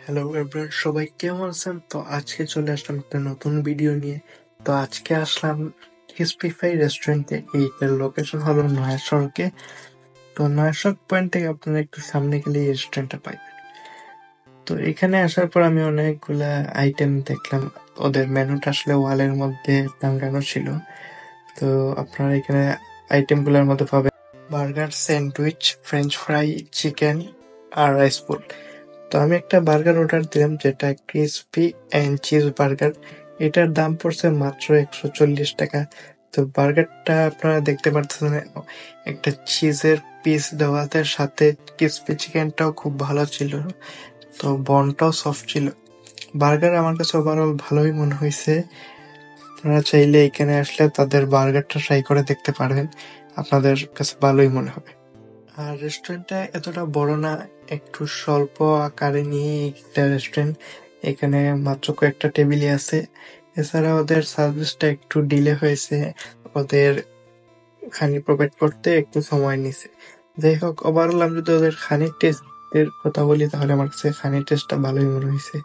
Hello everyone, সবাই কেমন আছেন? তো আজকে চলে আসলাম একটা নতুন ভিডিও নিয়ে। তো আজকে আসলাম ক্রিসপিফাই রেস্টুরেন্টে। এইটার লোকেশন হলো নয়া সড়কে। তো নয়া সড়ক পয়েন্ট থেকে আপনারা একটু সামনে গেলে এই রেস্টুরেন্টটা পাইবেন। তো এখানে আসার পর আমি অনেকগুলা আইটেম দেখলাম। ওদের মেনুটা আসলে ওয়ালের মধ্যে টাঙ্গানো ছিল। তো আপনারা এখানে আইটেমগুলোর মধ্যে পাবেন burger, sandwich, french fry, chicken আর রাইস বোল। তো আমি একটা বার্গার অর্ডার দিলাম, যেটা ক্রিসপি অ্যান্ড চিজ বার্গার। এটার দাম পড়ছে মাত্র 140 টাকা। তো বার্গারটা আপনারা দেখতে পাচ্ছেন, একটা চিজের পিস দেওয়াতে সাথে ক্রিসপি চিকেনটাও খুব ভালো ছিল। তো বনটাও সফট ছিল। বার্গার আমার কাছে ওভারঅল ভালোই মনে হয়েছে। আপনারা চাইলে এখানে আসলে তাদের বার্গারটা ট্রাই করে দেখতে পারবেন, আপনাদের কাছে ভালোই মনে হবে। আর রেস্টুরেন্টটা এতটা বড় না, একটু স্বল্প আকারে নিয়ে একটা রেস্টুরেন্ট। এখানে মাত্র কয়েকটা টেবিলই আছে। এছাড়া ওদের সার্ভিসটা একটু ডিলে হয়েছে, ওদের খানি প্রোভাইড করতে একটু সময় নিছে। যাই হোক, ওভারঅল আমি যদি ওদের খানির টেস্টের কথা বলি, তাহলে আমার কাছে খানির টেস্টটা ভালোই মনে হয়েছে।